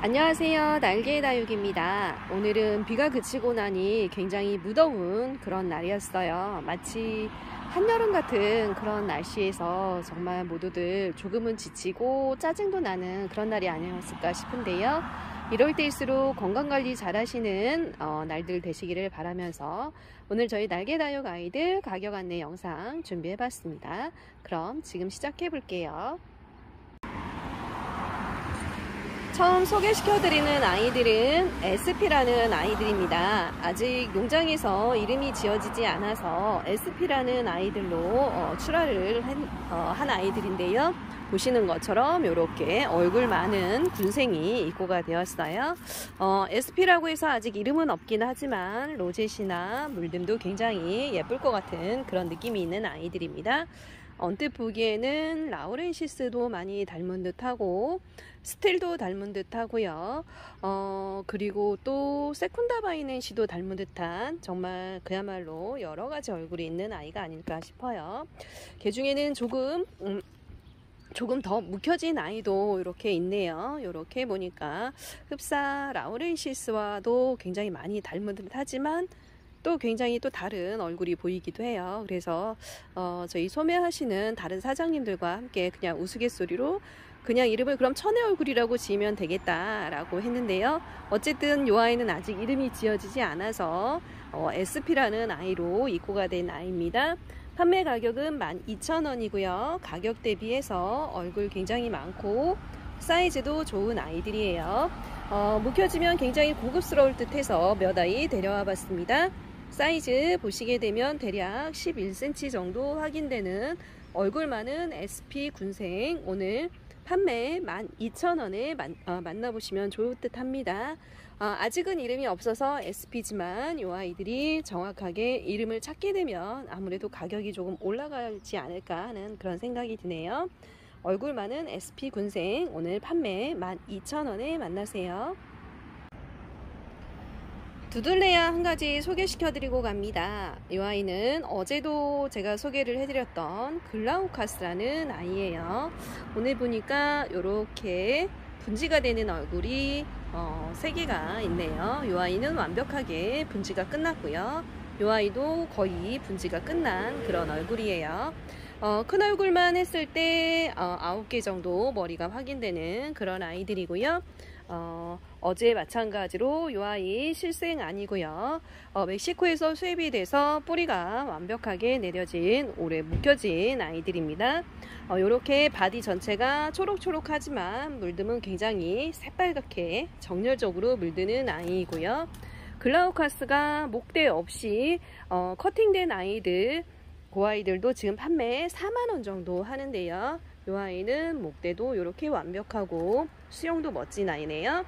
안녕하세요. 날개의 다육입니다. 오늘은 비가 그치고 나니 굉장히 무더운 그런 날이었어요. 마치 한여름 같은 그런 날씨에서 정말 모두들 조금은 지치고 짜증도 나는 그런 날이 아니었을까 싶은데요. 이럴 때일수록 건강관리 잘 하시는 날들 되시기를 바라면서 오늘 저희 날개 다육 아이들 가격 안내 영상 준비해 봤습니다. 그럼 지금 시작해 볼게요. 처음 소개시켜드리는 아이들은 SP라는 아이들입니다. 아직 농장에서 이름이 지어지지 않아서 SP라는 아이들로 출하를 한 아이들인데요. 보시는 것처럼 이렇게 얼굴 많은 군생이 입고가 되었어요. SP라고 해서 아직 이름은 없긴 하지만 로zet이나 물듬도 굉장히 예쁠 것 같은 그런 느낌이 있는 아이들입니다. 언뜻 보기에는 라우렌시스도 많이 닮은 듯하고 스틸도 닮은 듯하고요. 그리고 또 세쿤다바이넨시도 닮은 듯한 정말 그야말로 여러가지 얼굴이 있는 아이가 아닐까 싶어요. 개 중에는 조금 더 묵혀진 아이도 이렇게 있네요. 이렇게 보니까 흡사 라우렌시스와도 굉장히 많이 닮은 듯하지만 또 굉장히 또 다른 얼굴이 보이기도 해요. 그래서 저희 소매하시는 다른 사장님들과 함께 그냥 우스갯소리로 그냥 이름을 그럼 천의 얼굴이라고 지으면 되겠다라고 했는데요. 어쨌든 이 아이는 아직 이름이 지어지지 않아서 SP라는 아이로 입고가 된 아이입니다. 판매 가격은 12,000원이고요. 가격 대비해서 얼굴 굉장히 많고 사이즈도 좋은 아이들이에요. 묵혀지면 굉장히 고급스러울 듯해서 몇 아이 데려와 봤습니다. 사이즈 보시게 되면 대략 11cm 정도 확인되는 얼굴 많은 SP 군생, 오늘 판매 12,000원에 만나보시면 좋을 듯 합니다. 아직은 이름이 없어서 SP지만 이 아이들이 정확하게 이름을 찾게 되면 아무래도 가격이 조금 올라가지 않을까 하는 그런 생각이 드네요. 얼굴 많은 SP 군생, 오늘 판매 12,000원에 만나세요. 두들레아 한 가지 소개시켜 드리고 갑니다. 이 아이는 어제도 제가 소개를 해드렸던 글라우카스라는 아이예요. 오늘 보니까 이렇게 분지가 되는 얼굴이 3개가 있네요. 이 아이는 완벽하게 분지가 끝났고요. 이 아이도 거의 분지가 끝난 그런 얼굴이에요. 큰 얼굴만 했을 때 9개 정도 머리가 확인되는 그런 아이들이고요. 어제 마찬가지로 이 아이 실생 아니고요. 멕시코에서 수입이 돼서 뿌리가 완벽하게 내려진 오래 묵혀진 아이들입니다. 이렇게 바디 전체가 초록초록하지만 물듬은 굉장히 새빨갛게 정열적으로 물드는 아이이고요. 글라우카스가 목대 없이 커팅된 아이들, 그 아이들도 지금 판매 4만원 정도 하는데요. 이 아이는 목대도 이렇게 완벽하고 수영도 멋진 아이네요.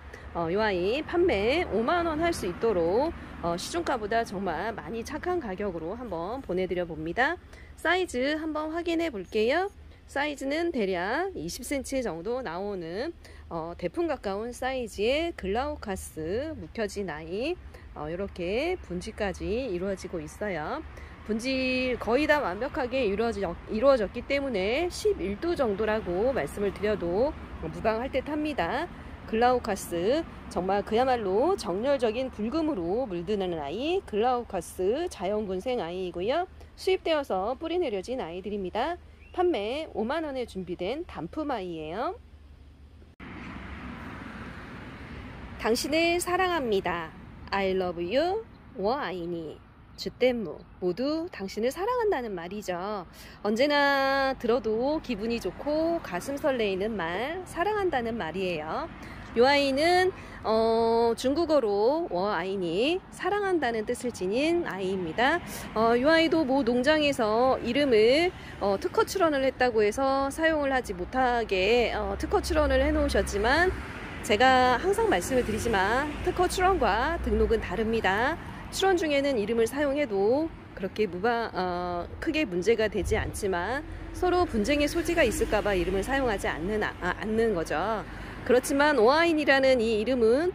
이 아이 판매 5만원 할 수 있도록 시중가보다 정말 많이 착한 가격으로 한번 보내드려 봅니다. 사이즈 한번 확인해 볼게요. 사이즈는 대략 20cm 정도 나오는 대품 가까운 사이즈의 글라우카스 묵혀진 아이, 이렇게 분지까지 이루어지고 있어요. 분지 거의 다 완벽하게 이루어졌기 때문에 11도 정도라고 말씀을 드려도 무방할 듯 합니다. 글라우카스 정말 그야말로 정열적인 붉음으로 물드는 아이, 글라우카스 자연군생 아이이고요. 수입되어서 뿌리 내려진 아이들입니다. 판매 5만원에 준비된 단품 아이예요. 당신을 사랑합니다. I love you, 워아이니. 주댐무, 모두 당신을 사랑한다는 말이죠. 언제나 들어도 기분이 좋고 가슴 설레이는 말, 사랑한다는 말이에요. 이 아이는 중국어로 워아이니, 사랑한다는 뜻을 지닌 아이입니다. 이 아이도 뭐 농장에서 이름을 특허 출원을 했다고 해서 사용을 하지 못하게 특허 출원을 해 놓으셨지만, 제가 항상 말씀을 드리지만 특허 출원과 등록은 다릅니다. 출원 중에는 이름을 사용해도 그렇게 크게 문제가 되지 않지만 서로 분쟁의 소지가 있을까봐 이름을 사용하지 않는 거죠. 그렇지만 오아인이라는 이 이름은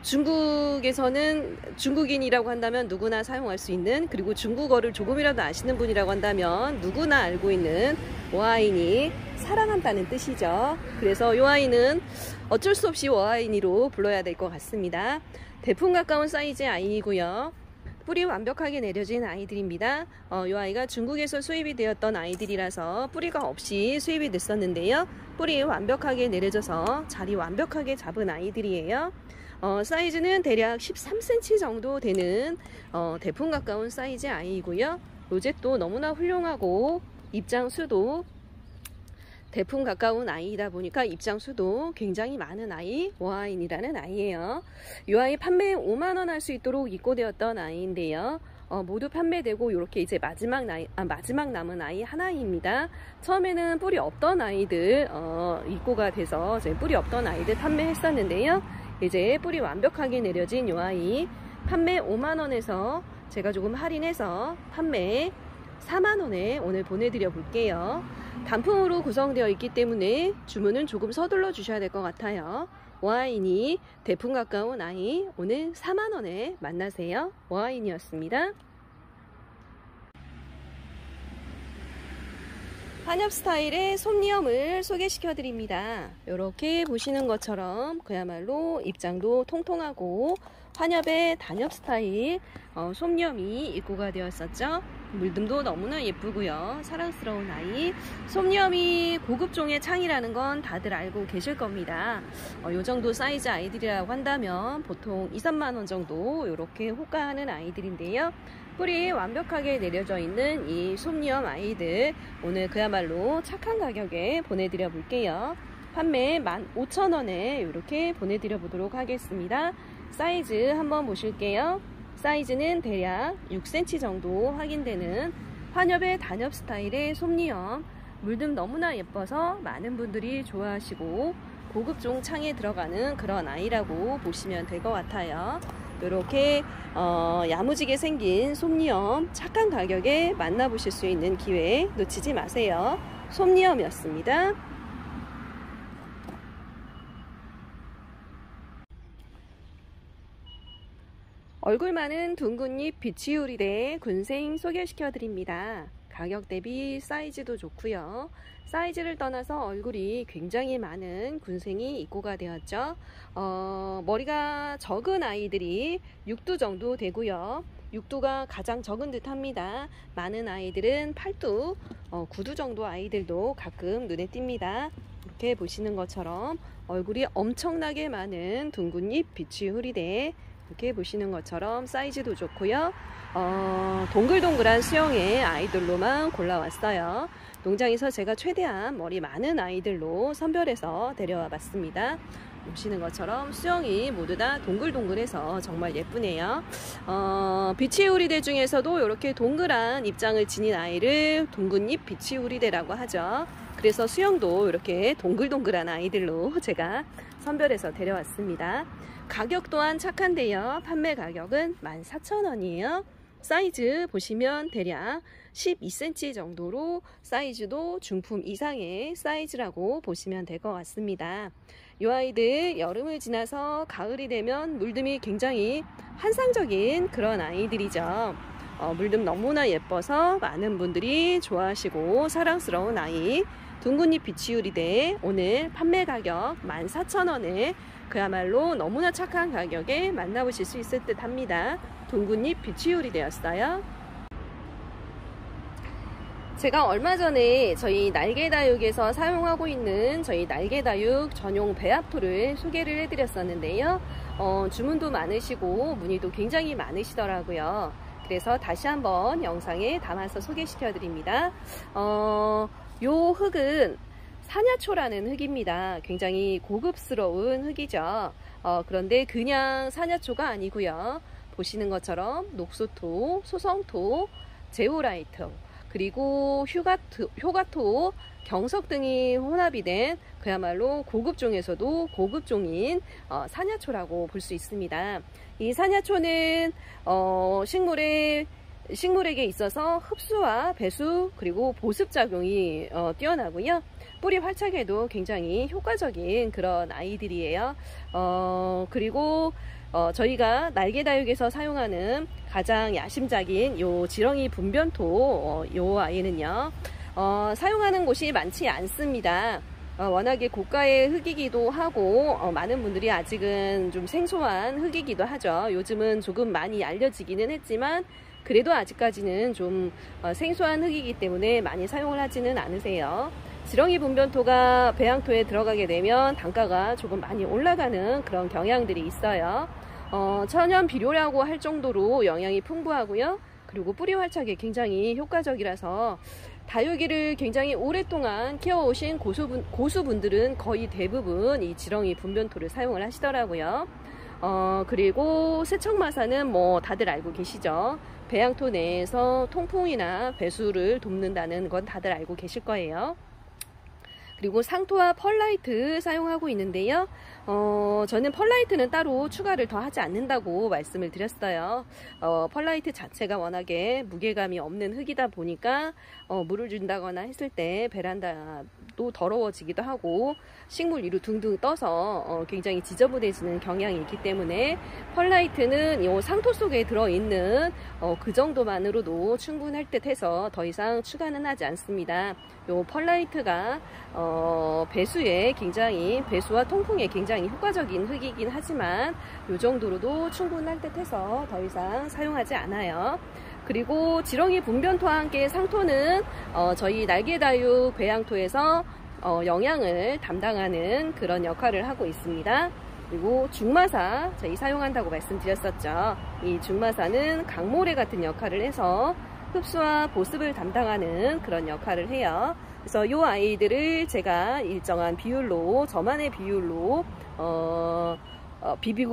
중국에서는 중국인이라고 한다면 누구나 사용할 수 있는, 그리고 중국어를 조금이라도 아시는 분이라고 한다면 누구나 알고 있는 워아이니, 사랑한다는 뜻이죠. 그래서 이 아이는 어쩔 수 없이 워아이니로 불러야 될 것 같습니다. 대풍 가까운 사이즈의 아이이고요. 뿌리 완벽하게 내려진 아이들입니다. 이 아이가 중국에서 수입이 되었던 아이들이라서 뿌리가 없이 수입이 됐었는데요. 뿌리 완벽하게 내려져서 자리 완벽하게 잡은 아이들이에요. 사이즈는 대략 13cm 정도 되는 대풍 가까운 사이즈의 아이이고요. 로zet도 너무나 훌륭하고 입장수도 대풍 가까운 아이이다 보니까 입장수도 굉장히 많은 아이, 워아인이라는 아이예요. 이 아이 판매 5만원 할 수 있도록 입고되었던 아이인데요. 모두 판매되고 이렇게 이제 마지막 남은 아이 하나입니다. 처음에는 뿌리 없던 아이들 입고가 돼서 저희 뿌리 없던 아이들 판매했었는데요. 이제 뿌리 완벽하게 내려진 이 아이 판매 5만원에서 제가 조금 할인해서 판매 4만원에 오늘 보내드려 볼게요. 단품으로 구성되어 있기 때문에 주문은 조금 서둘러 주셔야 될 것 같아요. 워아인이 대풍 가까운 아이 오늘 4만원에 만나세요. 워아인이었습니다. 환엽 스타일의 솜니엄을 소개시켜 드립니다. 이렇게 보시는 것처럼 그야말로 입장도 통통하고 환엽의 단엽 스타일 솜니엄이 입고가 되었었죠. 물듬도 너무나 예쁘고요. 사랑스러운 아이. 솜니엄이 고급종의 창이라는 건 다들 알고 계실 겁니다. 요 정도 사이즈 아이들이라고 한다면 보통 2, 3만원 정도 이렇게 호가하는 아이들인데요. 뿌리 완벽하게 내려져 있는 이 솜니엄 아이들 오늘 그야말로 착한 가격에 보내드려 볼게요. 판매 15,000원에 이렇게 보내드려 보도록 하겠습니다. 사이즈 한번 보실게요. 사이즈는 대략 6cm 정도 확인되는 환엽의 단엽 스타일의 솜니엄. 물듬 너무나 예뻐서 많은 분들이 좋아하시고 고급종 창에 들어가는 그런 아이라고 보시면 될 것 같아요. 이렇게 야무지게 생긴 솜니엄 착한 가격에 만나보실 수 있는 기회 놓치지 마세요. 솜니엄이었습니다. 얼굴 많은 둥근잎 비치우리대 군생 소개시켜 드립니다. 가격 대비 사이즈도 좋고요. 사이즈를 떠나서 얼굴이 굉장히 많은 군생이 입고가 되었죠. 머리가 적은 아이들이 6두 정도 되고요. 6두가 가장 적은 듯 합니다. 많은 아이들은 8두, 9두 정도 아이들도 가끔 눈에 띕니다. 이렇게 보시는 것처럼 얼굴이 엄청나게 많은 둥근잎 비치우리대, 이렇게 보시는 것처럼 사이즈도 좋고요. 동글동글한 수영의 아이들로만 골라왔어요. 농장에서 제가 최대한 머리 많은 아이들로 선별해서 데려와 봤습니다. 보시는 것처럼 수영이 모두 다 동글동글해서 정말 예쁘네요. 비치우리대 중에서도 이렇게 동그란 입장을 지닌 아이를 둥근잎 비치우리대라고 하죠. 그래서 수영도 이렇게 동글동글한 아이들로 제가 선별해서 데려왔습니다. 가격 또한 착한데요. 판매 가격은 14,000원이에요. 사이즈 보시면 대략 12cm 정도로 사이즈도 중품 이상의 사이즈라고 보시면 될 것 같습니다. 이 아이들 여름을 지나서 가을이 되면 물듬이 굉장히 환상적인 그런 아이들이죠. 물듬 너무나 예뻐서 많은 분들이 좋아하시고 사랑스러운 아이 둥근잎 비치우리대 오늘 판매 가격 14,000원에 그야말로 너무나 착한 가격에 만나보실 수 있을 듯 합니다. 둥근잎 비치우리대였어요. 제가 얼마 전에 저희 날개다육에서 사용하고 있는 저희 날개다육 전용 배합토를 소개를 해드렸었는데요. 주문도 많으시고 문의도 굉장히 많으시더라고요. 그래서 다시 한번 영상에 담아서 소개시켜 드립니다. 요 흙은 사냐초라는 흙입니다. 굉장히 고급스러운 흙이죠. 그런데 그냥 사냐초가 아니고요. 보시는 것처럼 녹소토, 소성토, 제오라이트, 그리고 효가토, 경석 등이 혼합이 된 그야말로 고급종에서도 고급종인 사냐초라고 볼 수 있습니다. 이 사냐초는 식물에게 있어서 흡수와 배수 그리고 보습작용이 뛰어나고요. 뿌리 활착에도 굉장히 효과적인 그런 아이들이에요. 그리고 저희가 날개다육에서 사용하는 가장 야심작인 요 지렁이 분변토 요 아이는요, 사용하는 곳이 많지 않습니다. 워낙에 고가의 흙이기도 하고 많은 분들이 아직은 좀 생소한 흙이기도 하죠. 요즘은 조금 많이 알려지기는 했지만 그래도 아직까지는 좀 생소한 흙이기 때문에 많이 사용을 하지는 않으세요. 지렁이 분변토가 배양토에 들어가게 되면 단가가 조금 많이 올라가는 그런 경향들이 있어요. 천연 비료라고 할 정도로 영양이 풍부하고요. 그리고 뿌리 활착에 굉장히 효과적이라서 다육이를 굉장히 오랫동안 키워오신 고수분들은 거의 대부분 이 지렁이 분변토를 사용을 하시더라고요. 그리고 세척마사는 뭐 다들 알고 계시죠. 배양토 내에서 통풍이나 배수를 돕는다는 건 다들 알고 계실 거예요. 그리고 상토와 펄라이트 사용하고 있는데요. 저는 펄라이트는 따로 추가를 더 하지 않는다고 말씀을 드렸어요. 펄라이트 자체가 워낙에 무게감이 없는 흙이다 보니까 물을 준다거나 했을 때 베란다도 더러워지기도 하고 식물 위로 둥둥 떠서 굉장히 지저분해지는 경향이 있기 때문에 펄라이트는 이 상토 속에 들어있는 그 정도만으로도 충분할 듯 해서 더 이상 추가는 하지 않습니다. 요 펄라이트가 배수와 통풍에 굉장히 효과적인 흙이긴 하지만 요 정도로도 충분할 듯 해서 더 이상 사용하지 않아요. 그리고 지렁이 분변토와 함께 상토는 저희 날개다육 배양토에서 영양을 담당하는 그런 역할을 하고 있습니다. 그리고 중마사 저희 사용한다고 말씀드렸었죠. 이 중마사는 강모래 같은 역할을 해서 흡수와 보습을 담당하는 그런 역할을 해요. 그래서 이 아이들을 제가 일정한 비율로, 저만의 비율로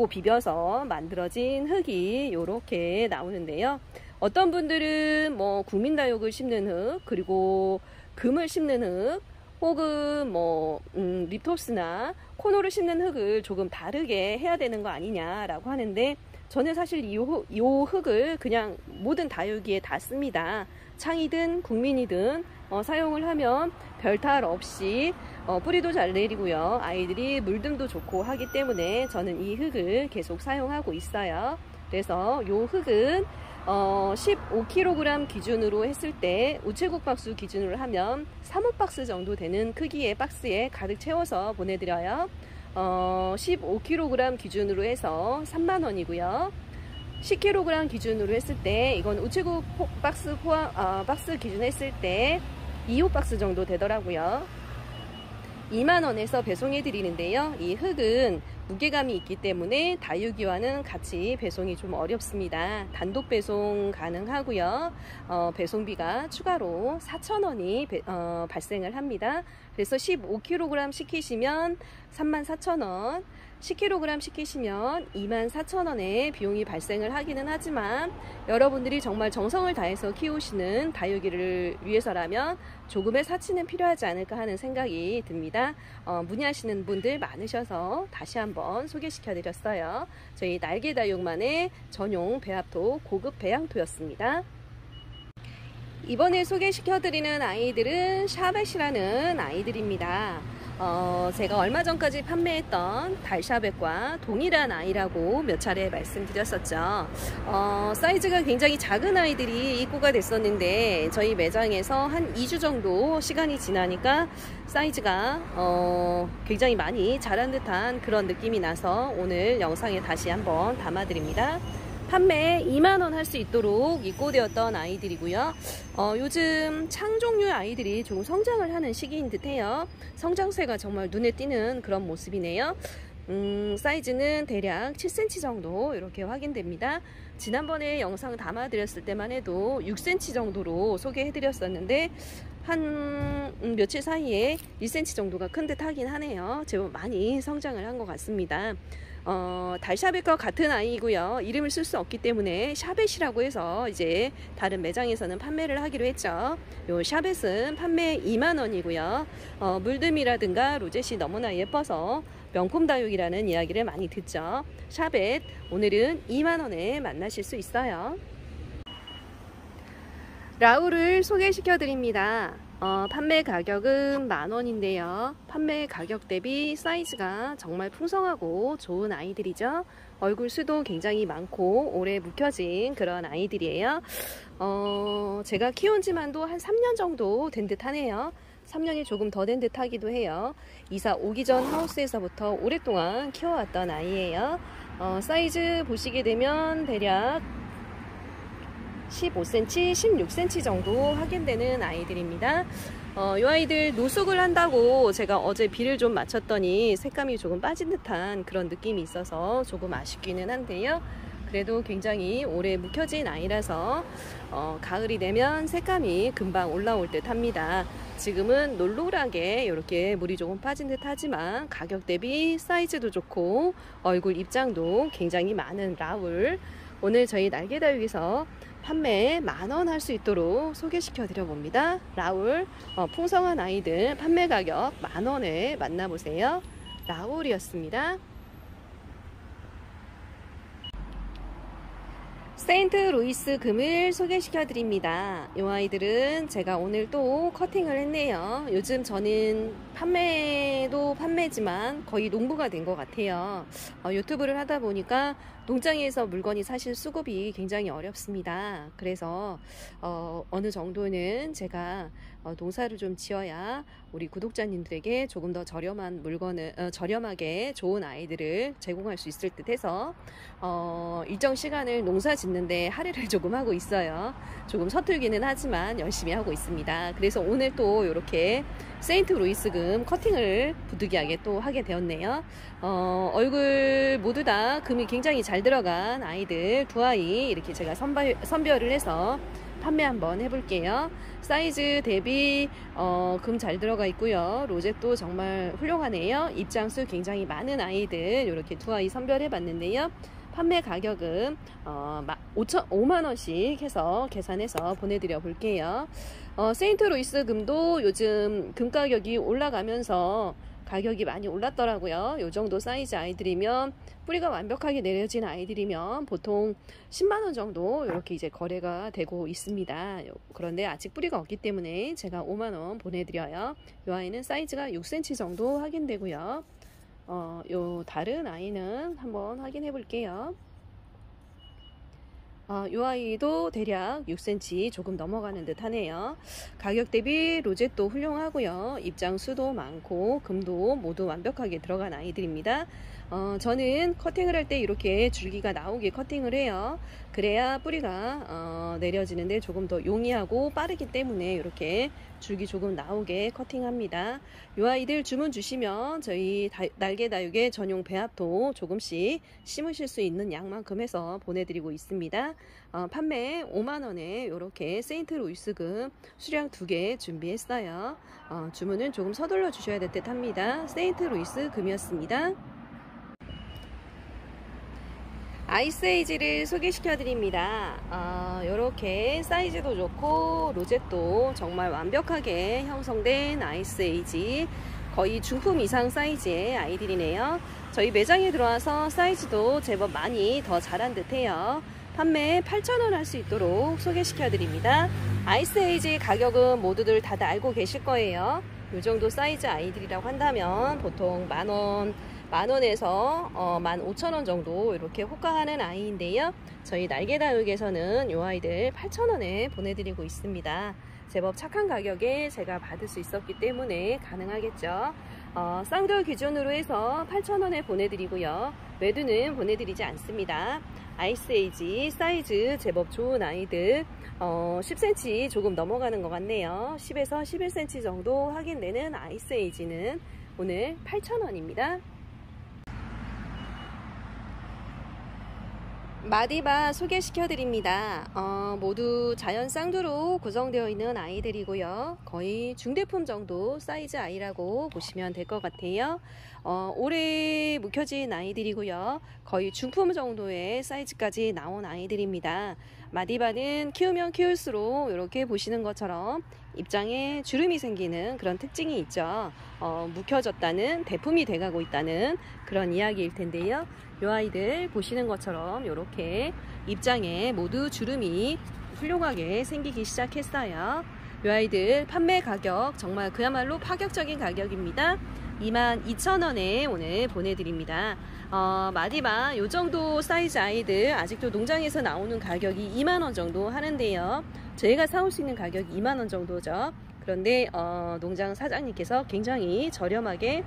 비벼서 만들어진 흙이 이렇게 나오는데요. 어떤 분들은 뭐 국민다육을 심는 흙, 그리고 금을 심는 흙, 혹은 뭐 립토스나 코노를 심는 흙을 조금 다르게 해야 되는 거 아니냐라고 하는데, 저는 사실 이 흙을 그냥 모든 다육이에 다 씁니다. 창이든 국민이든 사용을 하면 별탈 없이 뿌리도 잘 내리고요. 아이들이 물등도 좋고 하기 때문에 저는 이 흙을 계속 사용하고 있어요. 그래서 이 흙은 15kg 기준으로 했을 때 우체국 박스 기준으로 하면 3호박스 정도 되는 크기의 박스에 가득 채워서 보내드려요. 15kg 기준으로 해서 30,000원이고요. 10kg 기준으로 했을 때 이건 우체국 박스 박스 기준 했을 때 2호 박스 정도 되더라고요. 20,000원에서 배송해 드리는데요. 이 흙은 무게감이 있기 때문에 다육이와는 같이 배송이 좀 어렵습니다. 단독 배송 가능하고요. 배송비가 추가로 4,000원이 발생을 합니다. 그래서 15kg 시키시면 34,000원, 10kg 시키시면 24,000원의 비용이 발생을 하기는 하지만 여러분들이 정말 정성을 다해서 키우시는 다육이를 위해서라면 조금의 사치는 필요하지 않을까 하는 생각이 듭니다. 문의하시는 분들 많으셔서 다시 한번 소개시켜 드렸어요. 저희 날개다육만의 전용 배합토 고급 배양토였습니다. 이번에 소개시켜 드리는 아이들은 샤벳이라는 아이들입니다. 제가 얼마 전까지 판매했던 달샤벳과 동일한 아이라고 몇 차례 말씀드렸었죠. 사이즈가 굉장히 작은 아이들이 입고가 됐었는데 저희 매장에서 한 2주 정도 시간이 지나니까 사이즈가 굉장히 많이 자란 듯한 그런 느낌이 나서 오늘 영상에 다시 한번 담아드립니다. 판매 20,000원 할 수 있도록 입고되었던 아이들이고요. 요즘 창 종류의 아이들이 조금 성장을 하는 시기인 듯해요. 성장세가 정말 눈에 띄는 그런 모습이네요. 사이즈는 대략 7cm 정도 이렇게 확인됩니다. 지난번에 영상 담아드렸을 때만 해도 6cm 정도로 소개해드렸었는데 한 며칠 사이에 1cm 정도가 큰 듯 하긴 하네요. 제법 많이 성장을 한 것 같습니다. 달샤벳과 같은 아이고요. 이름을 쓸 수 없기 때문에 샤벳이라고 해서 이제 다른 매장에서는 판매를 하기로 했죠. 요 샤벳은 판매 20,000원이고요. 물듬이라든가 로젯이 너무나 예뻐서 명품 다육이라는 이야기를 많이 듣죠. 샤벳 오늘은 20,000원에 만나실 수 있어요. 라울을 소개시켜 드립니다. 판매 가격은 10,000원인데요. 판매 가격 대비 사이즈가 정말 풍성하고 좋은 아이들이죠. 얼굴 수도 굉장히 많고 오래 묵혀진 그런 아이들이에요. 제가 키운 지만도 한 3년 정도 된 듯 하네요. 3년이 조금 더 된 듯 하기도 해요. 이사 오기 전 하우스에서부터 오랫동안 키워왔던 아이예요. 사이즈 보시게 되면 대략 15cm, 16cm 정도 확인되는 아이들입니다. 이 아이들 노숙을 한다고 제가 어제 비를 좀 맞췄더니 색감이 조금 빠진 듯한 그런 느낌이 있어서 조금 아쉽기는 한데요. 그래도 굉장히 오래 묵혀진 아이라서 가을이 되면 색감이 금방 올라올 듯 합니다. 지금은 놀놀하게 이렇게 물이 조금 빠진 듯 하지만 가격 대비 사이즈도 좋고 얼굴 입장도 굉장히 많은 라울, 오늘 저희 날개다육에서 판매 10,000원 할 수 있도록 소개시켜 드려 봅니다. 라울 풍성한 아이들 판매 가격 10,000원에 만나보세요. 라울이었습니다. 세인트 루이스 금을 소개시켜 드립니다. 이 아이들은 제가 오늘 또 커팅을 했네요. 요즘 저는 판매도 판매지만 거의 농부가 된 것 같아요. 유튜브를 하다 보니까 농장에서 물건이 사실 수급이 굉장히 어렵습니다. 그래서 어느 정도는 제가 농사를 좀 지어야 우리 구독자님들에게 조금 더 저렴한 물건을 저렴하게 좋은 아이들을 제공할 수 있을 듯 해서 일정 시간을 농사 짓는데 할애를 조금 하고 있어요. 조금 서툴기는 하지만 열심히 하고 있습니다. 그래서 오늘 또 이렇게 세인트 루이스 금 커팅을 부득이하게 또 하게 되었네요. 얼굴 모두 다 금이 굉장히 잘 들어간 아이들 두 아이 이렇게 제가 선별을 해서 판매 한번 해볼게요. 사이즈 대비 금 잘 들어가 있고요. 로zet도 정말 훌륭하네요. 입장수 굉장히 많은 아이들 이렇게 두 아이 선별해 봤는데요. 판매 가격은 5만원씩 해서 계산해서 보내드려 볼게요. 세인트 루이스 금도 요즘 금 가격이 올라가면서 가격이 많이 올랐더라고요. 요 정도 사이즈 아이들이면 뿌리가 완벽하게 내려진 아이들이면 보통 10만원 정도 이렇게 이제 거래가 되고 있습니다. 그런데 아직 뿌리가 없기 때문에 제가 5만원 보내드려요. 이 아이는 사이즈가 6cm 정도 확인되고요. 요 다른 아이는 한번 확인해 볼게요. 이 아이도 대략 6cm 조금 넘어가는 듯 하네요. 가격 대비 로zet도 훌륭하고요. 입장수도 많고 금도 모두 완벽하게 들어간 아이들입니다. 저는 커팅을 할 때 이렇게 줄기가 나오게 커팅을 해요. 그래야 뿌리가 내려지는데 조금 더 용이하고 빠르기 때문에 이렇게 줄기 조금 나오게 커팅합니다. 이 아이들 주문 주시면 저희 날개다육의 전용 배합도 조금씩 심으실 수 있는 양만큼 해서 보내드리고 있습니다. 판매 5만원에 이렇게 세인트 루이스 금 수량 2개 준비했어요. 주문은 조금 서둘러 주셔야 될 듯 합니다. 세인트 루이스 금이었습니다. 아이스에이지를 소개시켜 드립니다. 이렇게 사이즈도 좋고 로zet도 정말 완벽하게 형성된 아이스에이지, 거의 중품 이상 사이즈의 아이들이네요. 저희 매장에 들어와서 사이즈도 제법 많이 더 자란 듯 해요. 판매 8,000원 할 수 있도록 소개시켜 드립니다. 아이스에이지 가격은 모두들 다들 알고 계실 거예요. 이 정도 사이즈 아이들이라고 한다면 보통 만원에서 15,000원 정도 이렇게 호가하는 아이인데요. 저희 날개다육에서는 이 아이들 8,000원에 보내드리고 있습니다. 제법 착한 가격에 제가 받을 수 있었기 때문에 가능하겠죠. 쌍돌 기준으로 해서 8,000원에 보내드리고요. 매두는 보내드리지 않습니다. 아이스에이지 사이즈 제법 좋은 아이들 10cm 조금 넘어가는 것 같네요. 10에서 11cm 정도 확인되는 아이스에이지는 오늘 8,000원입니다. 마디바 소개시켜 드립니다. 모두 자연 쌍두로 구성되어 있는 아이들이고요. 거의 중대품 정도 사이즈 아이라고 보시면 될 것 같아요. 오래 묵혀진 아이들이고요. 거의 중품 정도의 사이즈까지 나온 아이들입니다. 마디바는 키우면 키울수록 이렇게 보시는 것처럼 입장에 주름이 생기는 그런 특징이 있죠. 묵혀졌다는, 대품이 돼가고 있다는 그런 이야기일 텐데요. 이 아이들 보시는 것처럼 이렇게 입장에 모두 주름이 훌륭하게 생기기 시작했어요. 이 아이들 판매 가격 정말 그야말로 파격적인 가격입니다. 22,000원에 오늘 보내드립니다. 마디바 요 정도 사이즈 아이들 아직도 농장에서 나오는 가격이 2만원 정도 하는데요. 저희가 사올 수 있는 가격이 2만원 정도죠. 그런데 농장 사장님께서 굉장히 저렴하게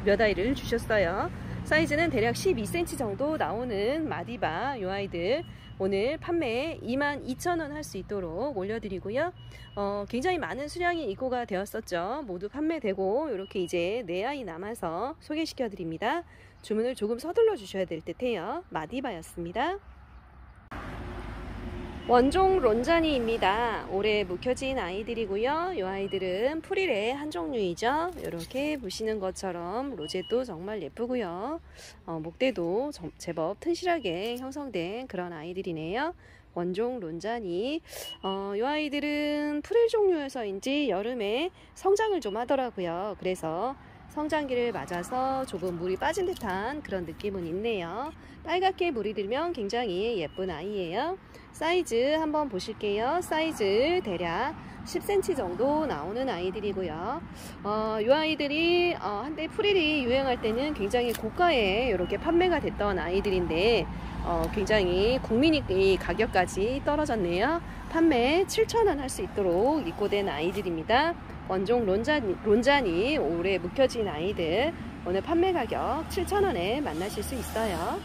몇 아이를 주셨어요. 사이즈는 대략 12cm 정도 나오는 마디바 요 아이들 오늘 판매 22,000원 할 수 있도록 올려드리고요. 굉장히 많은 수량이 입고가 되었었죠. 모두 판매되고 이렇게 이제 4아이 남아서 소개시켜 드립니다. 주문을 조금 서둘러 주셔야 될 듯해요. 마디바였습니다. 원종 론자니입니다. 올해 묵혀진 아이들이고요. 이 아이들은 프릴의 한 종류이죠. 이렇게 보시는 것처럼 로제도 정말 예쁘고요. 목대도 제법 튼실하게 형성된 그런 아이들이네요. 원종 론자니. 이 아이들은 프릴 종류여서인지 여름에 성장을 좀 하더라고요. 그래서 성장기를 맞아서 조금 물이 빠진 듯한 그런 느낌은 있네요. 빨갛게 물이 들면 굉장히 예쁜 아이예요. 사이즈 한번 보실게요. 사이즈 대략 10cm 정도 나오는 아이들이고요. 이 아이들이 한때 프릴이 유행할 때는 굉장히 고가에 이렇게 판매가 됐던 아이들인데 굉장히 국민이 가격까지 떨어졌네요. 판매 7,000원 할 수 있도록 입고된 아이들입니다. 원종 론자니 올해 묵혀진 아이들 오늘 판매 가격 7,000원에 만나실 수 있어요.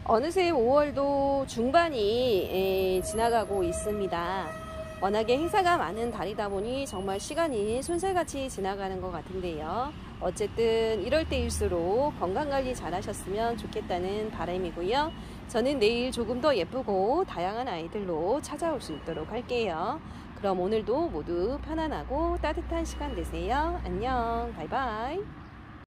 어느새 5월도 중반이 지나가고 있습니다. 워낙에 행사가 많은 달이다 보니 정말 시간이 쏜살같이 지나가는 것 같은데요. 어쨌든 이럴 때일수록 건강관리 잘 하셨으면 좋겠다는 바람이고요. 저는 내일 조금 더 예쁘고 다양한 아이들로 찾아올 수 있도록 할게요. 그럼 오늘도 모두 편안하고 따뜻한 시간 되세요. 안녕, 바이바이.